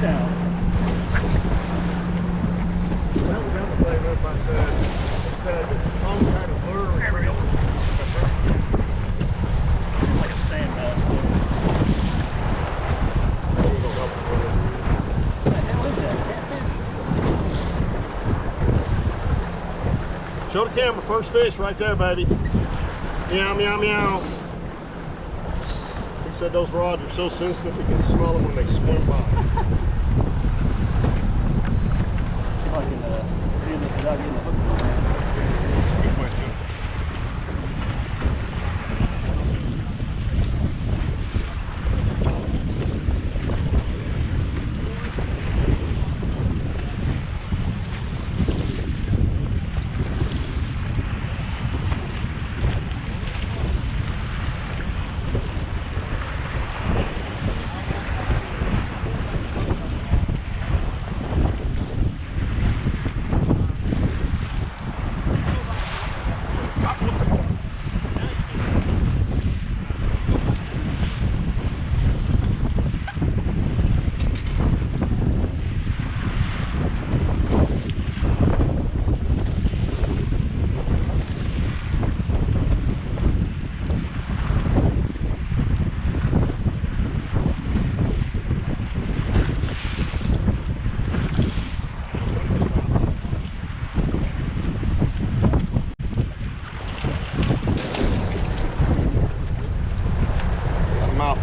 Smackdown. That was another thing up I said some kind of lure. There we go. It's like a sand bass though. What the hell is that? Catfish? Show the camera, first fish right there, baby. Meow, meow, meow. He said those rods are so sensitive he can smell them when they swim by. See if I can do this without getting the hook in my hand. Good question.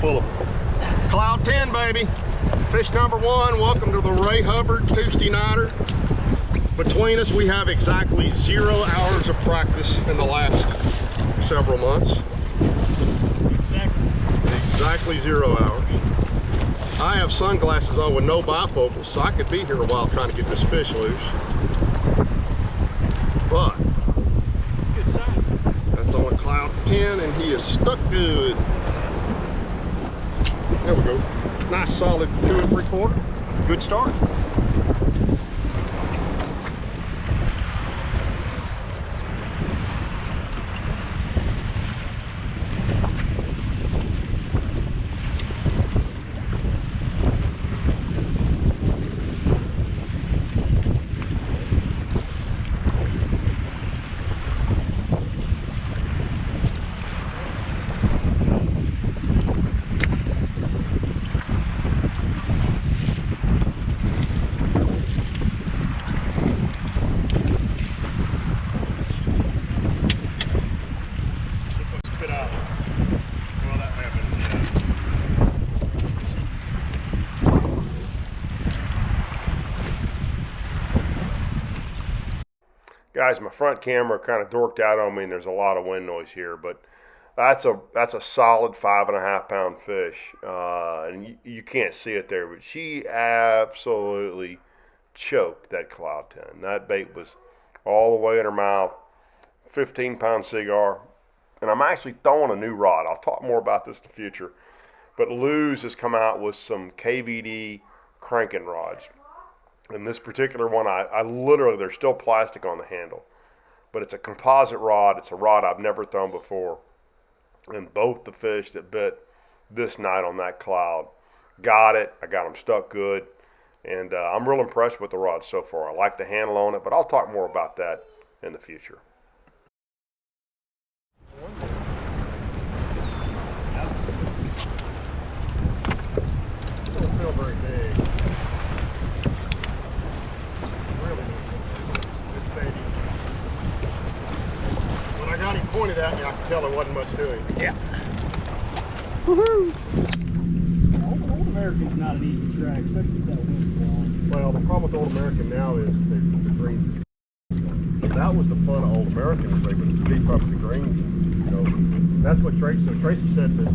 Full of Cloud 10, baby. Fish number one. Welcome to the Ray Hubbard Tuesday Nighter. Between us, we have exactly 0 hours of practice in the last several months. Exactly 0 hours. I have sunglasses on with no bifocals, so I could be here a while trying to get this fish loose. But It's a good sign. that's on a Cloud 10, and he is stuck good. There we go. Nice solid 2 3/4. Good start. Guys, my front camera kind of dorked out on me, and there's a lot of wind noise here, but that's a solid 5.5 pound fish, and you can't see it there, but she absolutely choked that Cloud 10. That bait was all the way in her mouth, 15-pound cigar, and I'm actually throwing a new rod. I'll talk more about this in the future, but Luz has come out with some KVD cranking rods. And this particular one, I literally, there's still plastic on the handle, but it's a composite rod. It's a rod I've never thrown before. And both the fish that bit this night on that Cloud got it. I got them stuck good. And I'm real impressed with the rod so far. I like the handle on it, but I'll talk more about that in the future. It don't feel very big. When I got him pointed at me, I could tell there wasn't much to him. Yeah. Woohoo! Old American's not an easy track, especially if that wind's blowing. Well, the problem with Old American now is the greens. That was the fun of Old American, was they would beef up the greens. You know, that's what Tracy said that.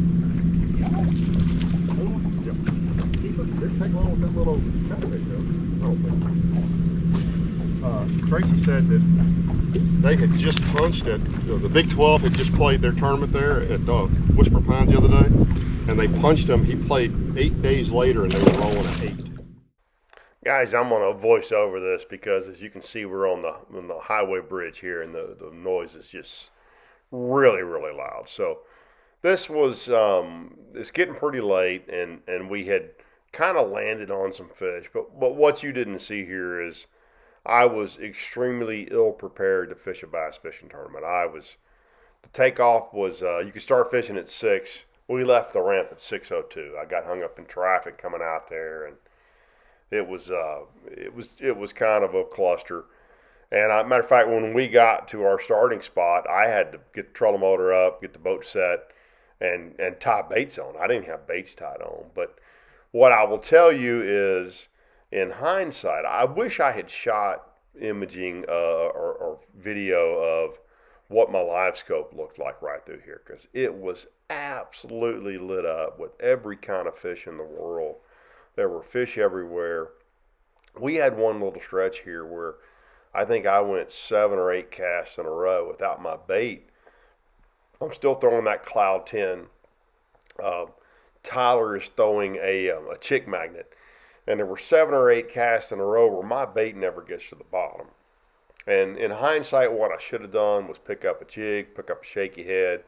Didn't take long with that little catfish though. I don't think. Tracy said that they had just punched it. The Big 12 had just played their tournament there at Whisper Pines the other day, and they punched him. He played 8 days later, and they were rolling at 8. Guys, I'm going to voice over this because, as you can see, we're on the highway bridge here, and the noise is just really, really loud. So this was it's getting pretty late, and we had kind of landed on some fish. But what you didn't see here is I was extremely ill prepared to fish a bass fishing tournament. The takeoff was, you could start fishing at 6. We left the ramp at 6:02. I got hung up in traffic coming out there, and it was kind of a cluster. And matter of fact, when we got to our starting spot, I had to get the trolling motor up, get the boat set, and tie baits on. I didn't have baits tied on. But what I will tell you is, in hindsight, I wish I had shot imaging or video of what my live scope looked like right through here, because it was absolutely lit up with every kind of fish in the world. There were fish everywhere. We had one little stretch here where I think I went 7 or 8 casts in a row without my bait. I'm still throwing that Cloud 10. Tyler is throwing a chick magnet. And there were 7 or 8 casts in a row where my bait never gets to the bottom. And in hindsight, what I should have done was pick up a jig, pick up a shaky head,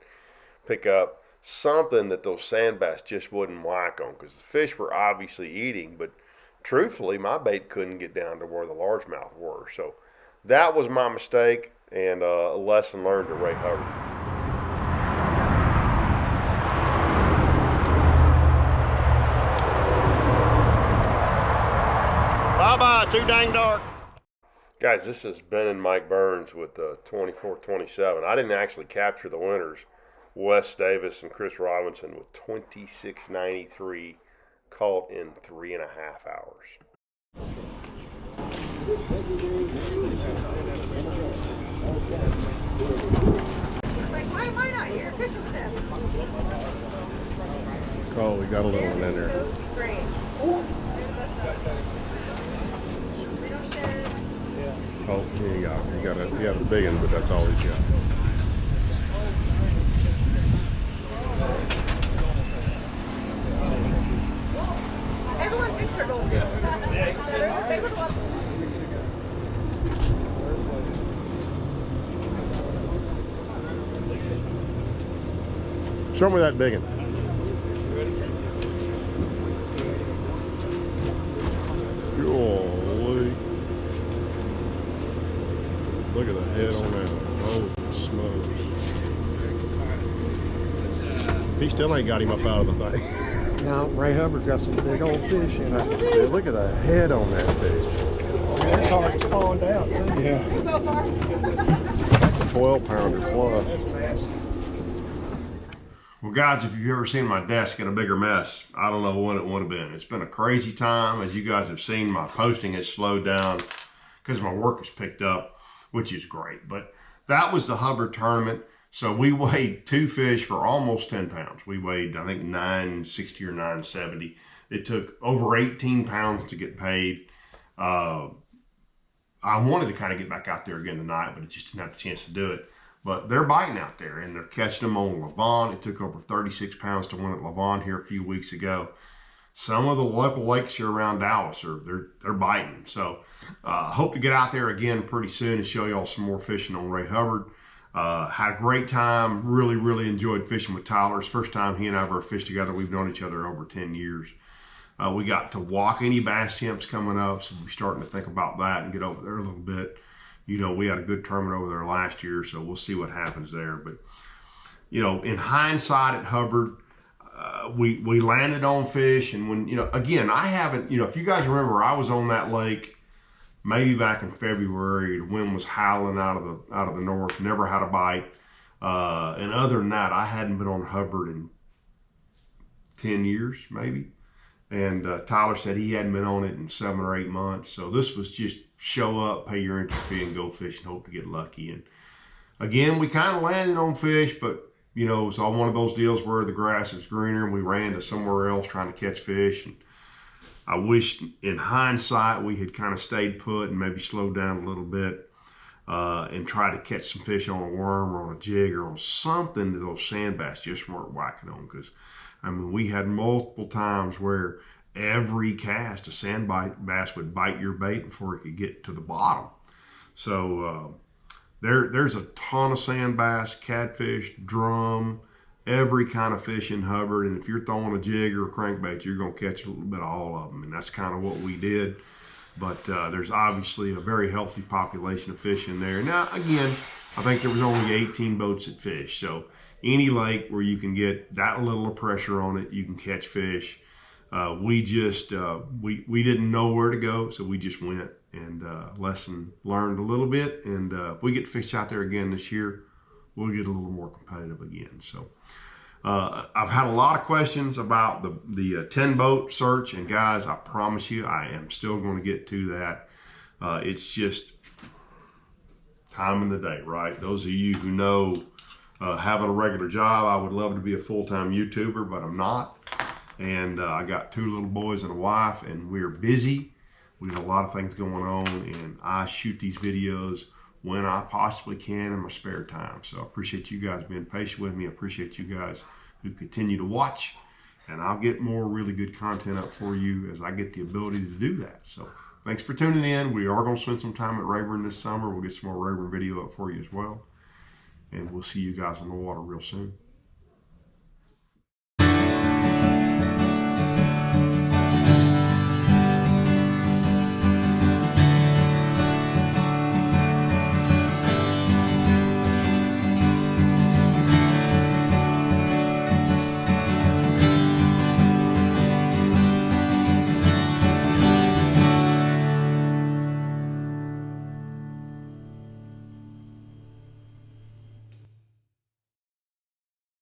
pick up something that those sand bass just wouldn't whack on, because the fish were obviously eating, but truthfully, my bait couldn't get down to where the largemouth were. So that was my mistake, and a lesson learned to Ray Hubbard. Bye-bye, too dang dark. Guys, this is Ben and Mike Burns with 24-27. I didn't actually capture the winners. Wes Davis and Chris Robinson with 26.93, caught in 3.5 hours. Like, why am I not here? Fishing with him. Oh, we got a little one in there. So great. They don't shed. Oh, he got a big one, but that's all he's got. Everyone thinks they're gold. Yeah. They would love. Show me that big one. Golly. Look at the head on that. Holy smokes. He still ain't got him up out of the thing. Now, Ray Hubbard's got some big old fish in it. Dude, look at the head on that fish. They're hard to spawned out, too. Yeah. 12-pounder plus. Well, guys, if you've ever seen my desk in a bigger mess, I don't know what it would have been. It's been a crazy time. As you guys have seen, my posting has slowed down because my work has picked up, which is great. But that was the Hubbard tournament. So we weighed 2 fish for almost 10 pounds. We weighed, I think, 960 or 970. It took over 18 pounds to get paid. I wanted to kind of get back out there again tonight, but I just didn't have a chance to do it. But they're biting out there, and they're catching them on Levant. It took over 36 pounds to win at Levant here a few weeks ago. Some of the local lakes here around Dallas they're biting. So hope to get out there again pretty soon and show y'all some more fishing on Ray Hubbard. Had a great time. Really enjoyed fishing with Tyler. It's the first time he and I ever fished together. We've known each other over 10 years. We got to walk any bass temps coming up, so we're starting to think about that and get over there a little bit. You know, we had a good tournament over there last year, so we'll see what happens there. But, you know, in hindsight at Hubbard, we landed on fish. And when, you know, again, I haven't, you know, if you guys remember, I was on that lake maybe back in February. The wind was howling out of the north, never had a bite. And other than that, I hadn't been on Hubbard in 10 years, maybe. And Tyler said he hadn't been on it in 7 or 8 months. So this was just show up, pay your entry fee, and go fish and hope to get lucky. And again, we kind of landed on fish, but, you know, it was all one of those deals where the grass is greener and we ran to somewhere else trying to catch fish. And I wish in hindsight we had kind of stayed put and maybe slowed down a little bit and tried to catch some fish on a worm or on a jig or on something that those sand bass just weren't whacking on. Because, I mean, we had multiple times where every cast a sand bass would bite your bait before it could get to the bottom. So there's a ton of sand bass, catfish, drum, every kind of fish in Hubbard, and if you're throwing a jig or a crankbait, you're going to catch a little bit of all of them, and that's kind of what we did. But there's obviously a very healthy population of fish in there. Now, again, I think there was only 18 boats that fish, so any lake where you can get that little of pressure on it, you can catch fish. We just we didn't know where to go, so we just went, and lesson learned a little bit. And if we get fish out there again this year, we'll get a little more competitive again. So I've had a lot of questions about the 10 boat search, and guys, I promise you, I am still going to get to that. It's just time in the day, right? Those of you who know, having a regular job, I would love to be a full-time YouTuber, but I'm not. And I got 2 little boys and a wife, and we're busy. We have a lot of things going on, and I shoot these videos when I possibly can in my spare time. So I appreciate you guys being patient with me. I appreciate you guys who continue to watch, and I'll get more really good content up for you as I get the ability to do that. So thanks for tuning in. We are going to spend some time at Rayburn this summer. We'll get some more Rayburn video up for you as well. And we'll see you guys on the water real soon.